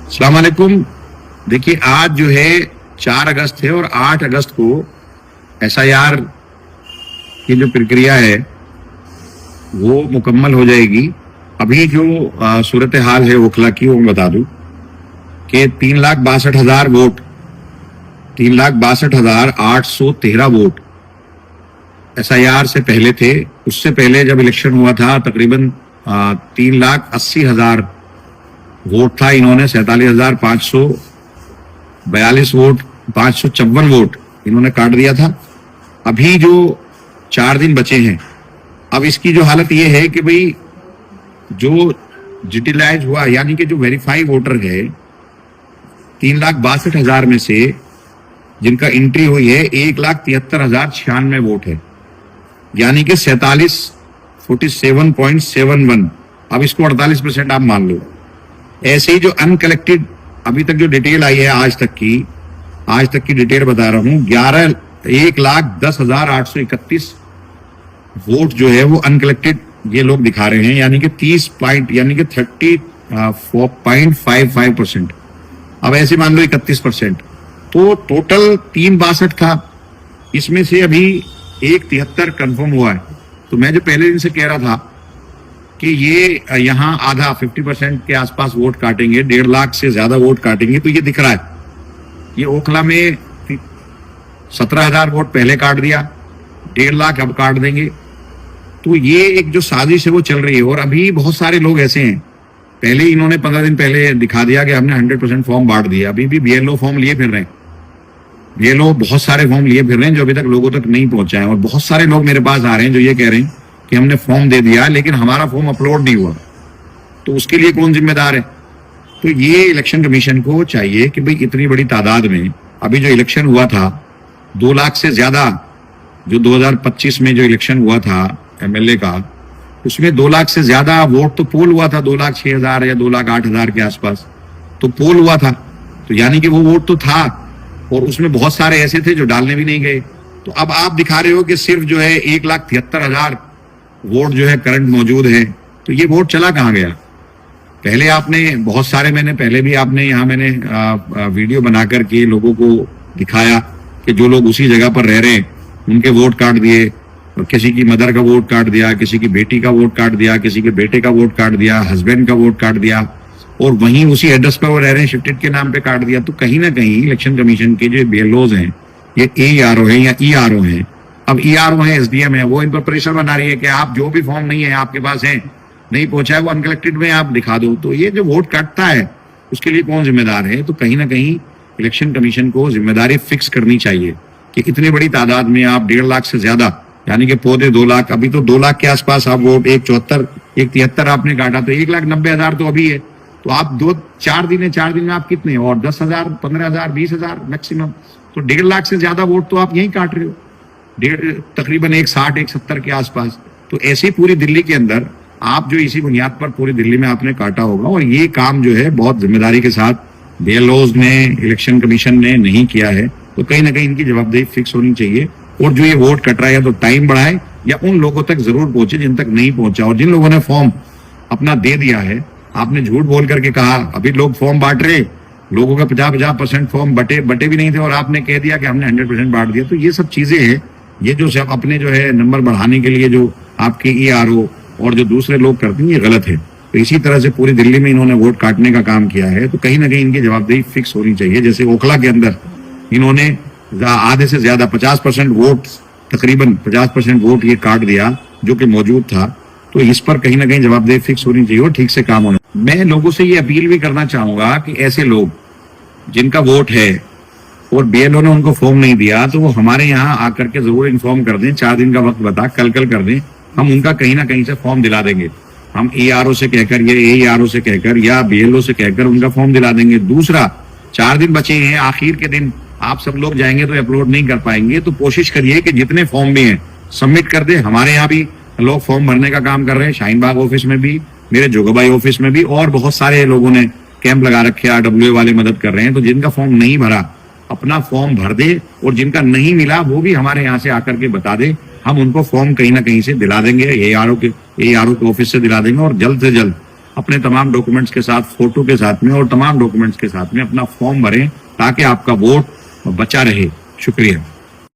अस्सलाम वालेकुम। देखिए आज जो है 4 अगस्त है और 8 अगस्त को एसआईआर की जो प्रक्रिया है वो मुकम्मल हो जाएगी। अभी जो सूरत हाल है ओखला की वो मैं बता दूं कि 3,62,000 वोट 3,62,813 वोट एसआईआर से पहले थे। उससे पहले जब इलेक्शन हुआ था तकरीबन 3,80,000 वोट था। इन्होंने 47,542 वोट 554 वोट इन्होंने काट दिया था। अभी जो 4 दिन बचे हैं, अब इसकी जो हालत ये है कि भाई जो डिजिटलाइज हुआ यानी कि जो वेरीफाई वोटर है 3,62,000 में से जिनका एंट्री हुई है 1,73,096 वोट है, यानी कि 47.71। अब इसको 48% आप मान लो। ऐसे ही जो अनकलेक्टेड अभी तक जो डिटेल आई है आज तक की डिटेल बता रहा हूं, 1,10,831 वोट जो है वो अनकलेक्टेड ये लोग दिखा रहे हैं, यानी कि 34.55%। अब ऐसे मान लो 31%। तो टोटल 362 था, इसमें से अभी 173 कंफर्म हुआ है। तो मैं जो पहले दिन से कह रहा था कि ये यहाँ आधा 50% के आसपास वोट काटेंगे, 1.5 लाख से ज्यादा वोट काटेंगे, तो ये दिख रहा है। ये ओखला में 17,000 वोट पहले काट दिया, 1.5 लाख अब काट देंगे। तो ये एक जो साजिश है वो चल रही है। और अभी बहुत सारे लोग ऐसे हैं, पहले इन्होंने 15 दिन पहले दिखा दिया कि हमने 100% फॉर्म बांट दिया। अभी भी बीएलओ फॉर्म लिए फिर रहे हैं, बीएलओ बहुत सारे फॉर्म लिए फिर रहे हैं जो अभी तक लोगों तक नहीं पहुंचा है। और बहुत सारे लोग मेरे पास आ रहे हैं जो ये कह रहे हैं कि हमने फॉर्म दे दिया लेकिन हमारा फॉर्म अपलोड नहीं हुआ, तो उसके लिए कौन जिम्मेदार है? तो ये इलेक्शन कमीशन को चाहिए कि भाई इतनी बड़ी तादाद में अभी जो इलेक्शन हुआ था 2 लाख से ज्यादा, जो 2025 में जो इलेक्शन हुआ था एमएलए का, उसमें 2 लाख से ज्यादा वोट तो पोल हुआ था, 2,06,000 या 2,08,000 के आसपास तो पोल हुआ था। तो यानी कि वो वोट तो था और उसमें बहुत सारे ऐसे थे जो डालने भी नहीं गए। तो अब आप दिखा रहे हो कि सिर्फ जो है 1,73,000 वोट जो है करंट मौजूद है। तो ये वोट चला कहाँ गया? पहले आपने बहुत सारे, मैंने पहले भी आपने यहाँ मैंने वीडियो बनाकर के लोगों को दिखाया कि जो लोग उसी जगह पर रह रहे हैं उनके वोट काट दिए, और किसी की मदर का वोट काट दिया, किसी की बेटी का वोट काट दिया, किसी के बेटे का वोट काट दिया, हस्बैंड का वोट काट दिया, और वहीं उसी एड्रेस पर वो रह रहे हैं शिफ्टेड के नाम पे काट दिया। तो कहीं ना कहीं इलेक्शन कमीशन के जो बीएलओज हैं, ये एआरओ हैं या ईआरओ हैं, अब ईआरओ है, एसडीएम है, वो इन पर प्रेशर बना रही है कि आप जो भी फॉर्म नहीं है आपके पास है, नहीं पहुंचा है, वो अनकलेक्टेड में आप दिखा दो। तो ये जो वोट काटता है उसके लिए कौन जिम्मेदार है? तो कहीं ना कहीं इलेक्शन कमीशन को जिम्मेदारी फिक्स करनी चाहिए कि इतनी बड़ी तादाद में आप 1.5 लाख से ज्यादा, यानी कि पौधे 2 लाख, अभी तो 2 लाख के आसपास आप वोट 173 आपने काटा, तो 1,90,000 तो अभी है। तो आप 4 दिन में आप कितने, और 10,000 15,000 20,000 मैक्सिमम, तो 1.5 लाख से ज्यादा वोट तो आप यहीं काट रहे हो, तकरीबन 160 170 के आसपास। तो ऐसे पूरी दिल्ली के अंदर आप जो इसी बुनियाद पर पूरी दिल्ली में आपने काटा होगा, और ये काम जो है बहुत जिम्मेदारी के साथ बीएलओज ने, इलेक्शन कमीशन ने नहीं किया है। तो कहीं ना कहीं इनकी जवाबदेही फिक्स होनी चाहिए, और जो ये वोट कट रहा है या तो टाइम बढ़ाए या उन लोगों तक जरूर पहुंचे जिन तक नहीं पहुंचा। और जिन लोगों ने फॉर्म अपना दे दिया है, आपने झूठ बोल करके कहा अभी लोग फॉर्म बांट रहे, लोगों का 50% फॉर्म बटे भी नहीं थे, और आपने कह दिया कि हमने 100% बांट दिया। तो ये सब चीजें हैं, ये जो सब अपने जो है नंबर बढ़ाने के लिए जो आपके ईआरओ और जो दूसरे लोग करते हैं, ये गलत है। तो इसी तरह से पूरी दिल्ली में इन्होंने वोट काटने का काम किया है। तो कहीं ना कहीं इनकी जवाबदेही फिक्स होनी चाहिए। जैसे ओखला के अंदर इन्होंने आधे से ज्यादा 50% वोट, तकरीबन 50% वोट ये काट दिया जो कि मौजूद था। तो इस पर कहीं ना कहीं जवाबदेही फिक्स होनी चाहिए और ठीक से काम होना। मैं लोगों से ये अपील भी करना चाहूंगा कि ऐसे लोग जिनका वोट है और बीएलओ ने उनको फॉर्म नहीं दिया, तो वो हमारे यहाँ आकर के जरूर इन्फॉर्म कर दें। 4 दिन का वक्त बता कल कर दें, हम उनका कहीं ना कहीं से फॉर्म दिला देंगे। हम एआरओ से कहकर या एआरओ से कहकर या बीएलओ से कहकर उनका फॉर्म दिला देंगे। दूसरा, 4 दिन बचे हैं, आखिर के दिन आप सब लोग जाएंगे तो अपलोड नहीं कर पाएंगे। तो कोशिश करिए कि जितने फॉर्म भी हैं सबमिट कर दे। हमारे यहाँ भी लोग फॉर्म भरने का काम कर रहे हैं, शाहीन बाग ऑफिस में भी, मेरे जोगाबाई ऑफिस में भी, और बहुत सारे लोगों ने कैंप लगा रखे, RWA वाले मदद कर रहे हैं। तो जिनका फॉर्म नहीं भरा अपना फॉर्म भर दे, और जिनका नहीं मिला वो भी हमारे यहाँ से आकर के बता दे, हम उनको फॉर्म कहीं ना कहीं से दिला देंगे, एआरओ के ऑफिस से दिला देंगे। और जल्द से जल्द अपने तमाम डॉक्यूमेंट्स के साथ, फोटो के साथ में और तमाम डॉक्यूमेंट्स के साथ में अपना फॉर्म भरें ताकि आपका वोट बचा रहे। शुक्रिया।